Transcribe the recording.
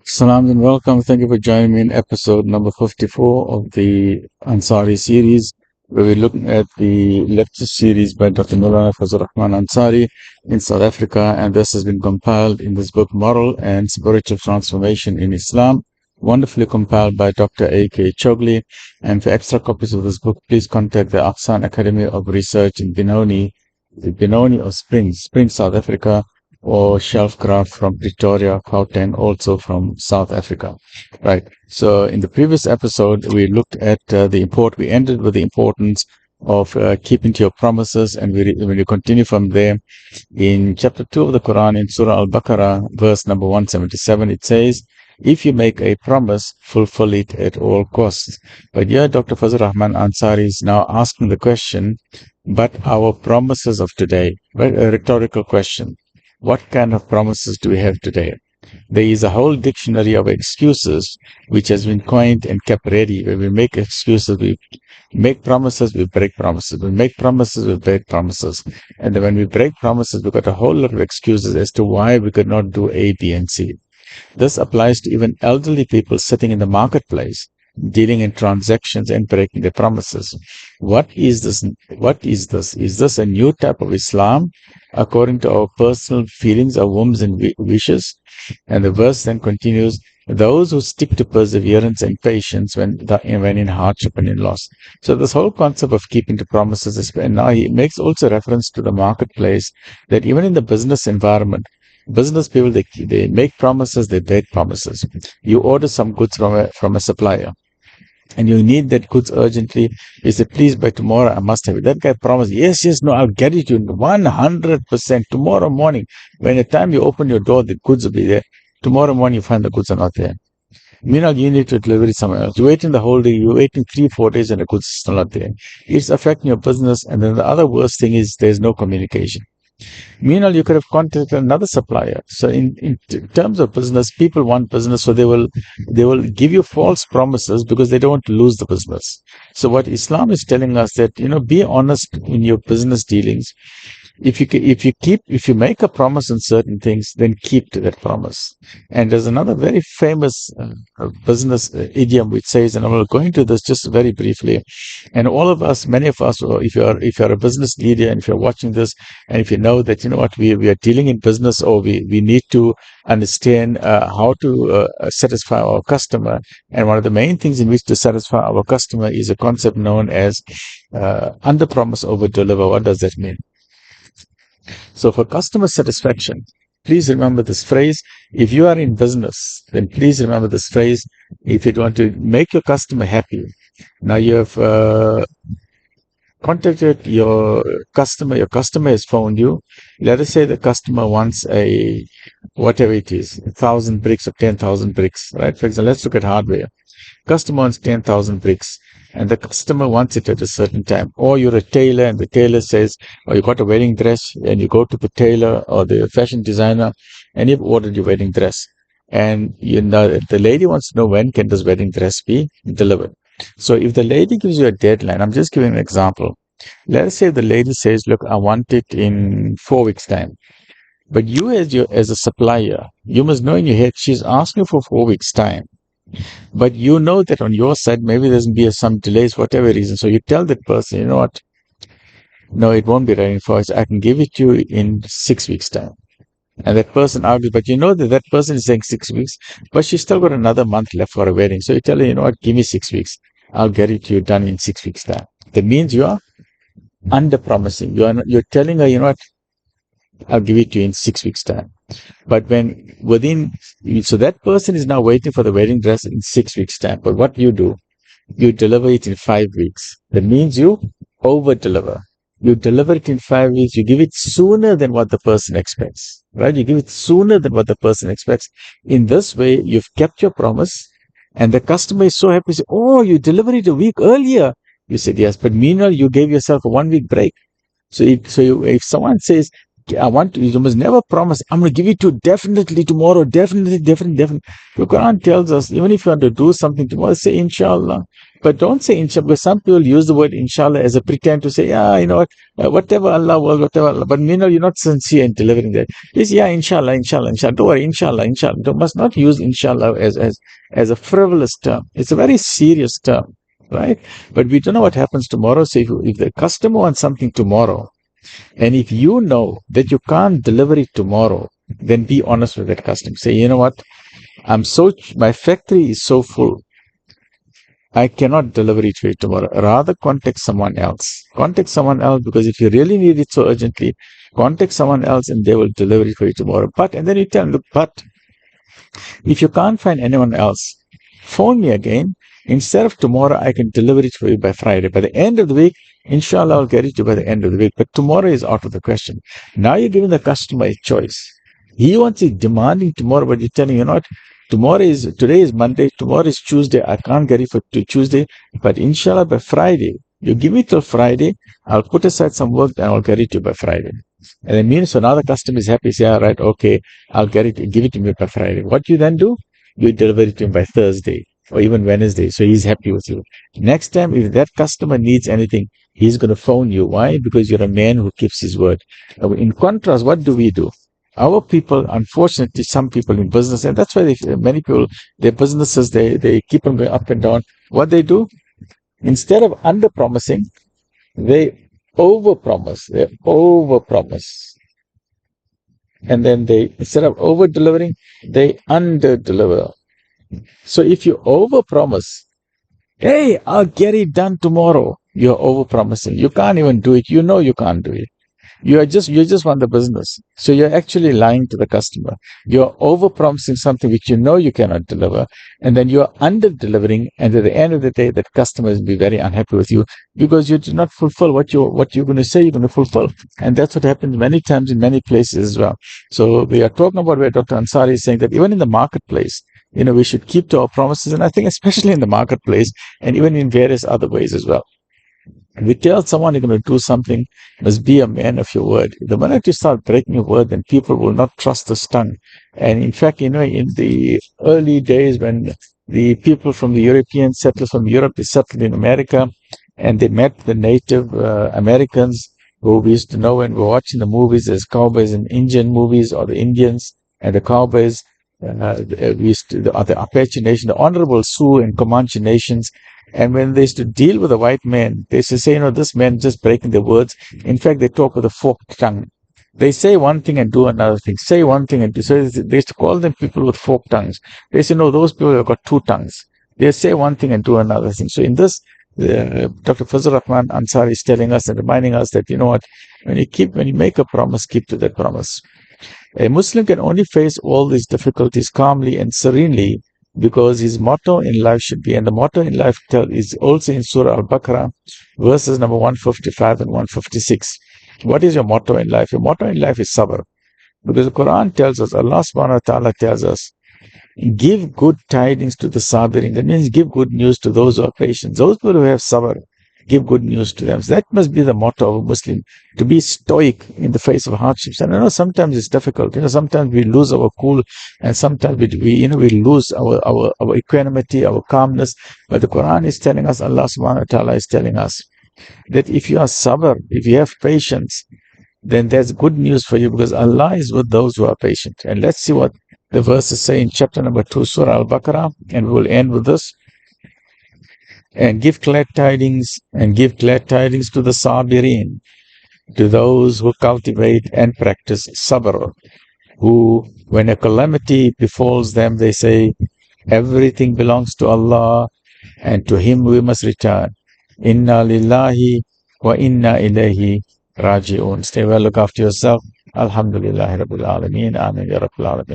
Salam and welcome. Thank you for joining me in episode number 54 of the Ansari series, where we're looking at the lecture series by Dr. Mullah Fazlur Rahman Ansari in South Africa. And this has been compiled in this book, Moral and Spiritual Transformation in Islam, wonderfully compiled by Dr. A.K. Chogli. And for extra copies of this book, please contact the Aksan Academy of Research in Benoni or Springs, South Africa, or Shelfcraft from Pretoria, Gauteng, also from South Africa. Right. So in the previous episode, we looked at we ended with the importance of keeping to your promises, and when you continue from there, in chapter 2 of the Quran, in Surah Al-Baqarah, verse number 177, it says, if you make a promise, fulfill it at all costs. But here, Dr. Fazlur Rahman Ansari is now asking the question, but our promises of today, right? A rhetorical question. What kind of promises do we have today? There is a whole dictionary of excuses which has been coined and kept ready. When we make excuses, we make promises, we break promises. We make promises, we break promises. And then when we break promises, we've got a whole lot of excuses as to why we could not do A, B, and C. This applies to even elderly people sitting in the marketplace, dealing in transactions and breaking their promises. What is this? What is this? Is this a new type of Islam according to our personal feelings, our whims and wishes? And the verse then continues, those who stick to perseverance and patience when in hardship and in loss. So this whole concept of keeping to promises and now he makes also reference to the marketplace, that even in the business environment, business people, they make promises, they break promises. You order some goods from a supplier, and you need that goods urgently. You say, please, by tomorrow I must have it. That guy promised, yes, no, I'll get it to you 100% tomorrow morning. When the time you open your door, the goods will be there. Tomorrow morning you find the goods are not there. Meanwhile, you need to deliver it somewhere else. You're waiting the whole day, you're waiting 3-4 days, and the goods are still not there. It's affecting your business. And then the other worst thing is there's no communication. Meanwhile, you could have contacted another supplier. So in terms of business, people want business, so they will give you false promises because they don't want to lose the business. So what Islam is telling us that, be honest in your business dealings. If you make a promise on certain things, then keep to that promise. And there's another very famous business idiom which says, and I'm going to go into this just very briefly. And all of us, many of us, or if you're a business leader and if you're watching this, and if you know that we are dealing in business, or we need to understand how to satisfy our customer. And one of the main things in which to satisfy our customer is a concept known as under promise, over deliver. What does that mean? So for customer satisfaction, please remember this phrase. If you are in business, then please remember this phrase. If you want to make your customer happy, now you have contacted your customer has phoned you. Let us say the customer wants whatever it is, 1,000 bricks or 10,000 bricks, right? For example, let's look at hardware. Customer wants 10,000 bricks, and the customer wants it at a certain time. Or you're a tailor, and the tailor says, or you got a wedding dress, and you go to the tailor or the fashion designer, and you've ordered your wedding dress. And the lady wants to know, when can this wedding dress be delivered? So if the lady gives you a deadline, I'm just giving an example. Let's say the lady says, look, I want it in 4 weeks' time. But you as a supplier, you must know in your head, she's asking for 4 weeks' time. But you know that on your side, maybe there's be some delays, whatever reason. So you tell that person, you know what? No, it won't be ready for us. I can give it to you in 6 weeks' time. And that person argues, but you know that person is saying 6 weeks, but she's still got another month left for a wedding. So you tell her, you know what? Give me 6 weeks. I'll get it to you done in 6 weeks' time. That means you are under promising. You're telling her, you know what? I'll give it to you in 6 weeks' time. But so that person is now waiting for the wedding dress in 6 weeks' time. But what you do, you deliver it in 5 weeks. That means you over deliver. You deliver it in 5 weeks. You give it sooner than what the person expects, right? You give it sooner than what the person expects. In this way, you've kept your promise, and the customer is so happy. Say, oh, you delivered it a week earlier. You said yes, but meanwhile, you gave yourself a 1 week break. So if someone says, you must never promise, I'm going to give it to you definitely tomorrow, definitely. The Quran tells us, even if you want to do something tomorrow, say inshallah. But don't say inshallah, because some people use the word inshallah as a pretend to say, yeah, you know what, whatever Allah will, whatever Allah. But you know, you're not sincere in delivering that. It's, yeah, inshallah, inshallah, inshallah. Don't worry, inshallah, inshallah. You must not use inshallah as a frivolous term. It's a very serious term, right? But we don't know what happens tomorrow. So if the customer wants something tomorrow, and if you know that you can't deliver it tomorrow, then be honest with that customer. Say, you know what, my factory is so full. I cannot deliver it for you tomorrow. Rather, contact someone else. Contact someone else, because if you really need it so urgently, contact someone else and they will deliver it for you tomorrow. And then you tell them, look, but if you can't find anyone else, phone me again. Instead of tomorrow, I can deliver it for you by Friday. By the end of the week, inshallah, I'll get it to you by the end of the week. But tomorrow is out of the question. Now you're giving the customer a choice. He wants it demanding tomorrow, but you're telling, you know what, today is Monday, tomorrow is Tuesday, I can't get it for Tuesday, but inshallah by Friday, you give it till Friday, I'll put aside some work and I'll get it to you by Friday. And it means, so now the customer is happy, say, all right, okay, I'll give it to me by Friday. What you then do? You deliver it to him by Thursday or even Wednesday, so he's happy with you. Next time, if that customer needs anything, he's going to phone you. Why? Because you're a man who keeps his word. In contrast, what do we do? Our people, unfortunately, some people in business, and that's why many people, their businesses, they keep on going up and down. What they do, instead of under-promising, they over-promise. They over-promise. And then instead of over-delivering, they under-deliver. So if you over-promise, hey, I'll get it done tomorrow, you're over-promising. You can't even do it. You know you can't do it. You just want the business. So you're actually lying to the customer. You're over-promising something which you know you cannot deliver, and then you're under-delivering, and at the end of the day, that customer will be very unhappy with you because you did not fulfill what you're going to say you're going to fulfill. And that's what happens many times in many places as well. So we are talking about where Dr. Ansari is saying that even in the marketplace, you know, we should keep to our promises, and I think especially in the marketplace and even in various other ways as well. We tell someone you're going to do something, must be a man of your word. The moment you start breaking your word, then people will not trust the tongue. And in fact, you know, in the early days when the people from the European settlers from Europe, they settled in America, and they met the Native Americans who we used to know when we were watching the movies as cowboys in Indian movies, or the Indians and the cowboys. The Apache Nation, the Honorable Sioux and Comanche nations. And when they used to deal with a white man, they used to say, you know, this man just breaking their words. In fact, they talk with a forked tongue. They say one thing and do another thing. Say one thing and do. So they used to call them people with forked tongues. They say, no, those people have got two tongues. They say one thing and do another thing. So in this, Dr. Fazlur Rahman Ansari is telling us and reminding us that, you know what, when you make a promise, keep to that promise. A Muslim can only face all these difficulties calmly and serenely because his motto in life should be, and the motto in life is also in Surah Al-Baqarah, verses number 155 and 156. What is your motto in life? Your motto in life is sabr. Because the Quran tells us, Allah subhanahu wa ta'ala tells us, give good tidings to the sabirin. That means give good news to those who are patient. Those people who have sabr, give good news to them. So that must be the motto of a Muslim, to be stoic in the face of hardships. And I know sometimes it's difficult. You know, sometimes we lose our cool, and sometimes we lose our equanimity, our calmness. But the Quran is telling us, Allah subhanahu wa ta'ala is telling us that if you are sabr, if you have patience, then there's good news for you, because Allah is with those who are patient. And let's see what the verses say in chapter number 2, Surah Al-Baqarah, and we will end with this. And give glad tidings to the sabirin, to those who cultivate and practice sabr, who, when a calamity befalls them, they say, everything belongs to Allah, and to Him we must return. Inna lillahi wa inna ilayhi raji'un. Stay well, look after yourself. Alhamdulillahi Rabbil Alameen. Amin ya Rabbil Alameen.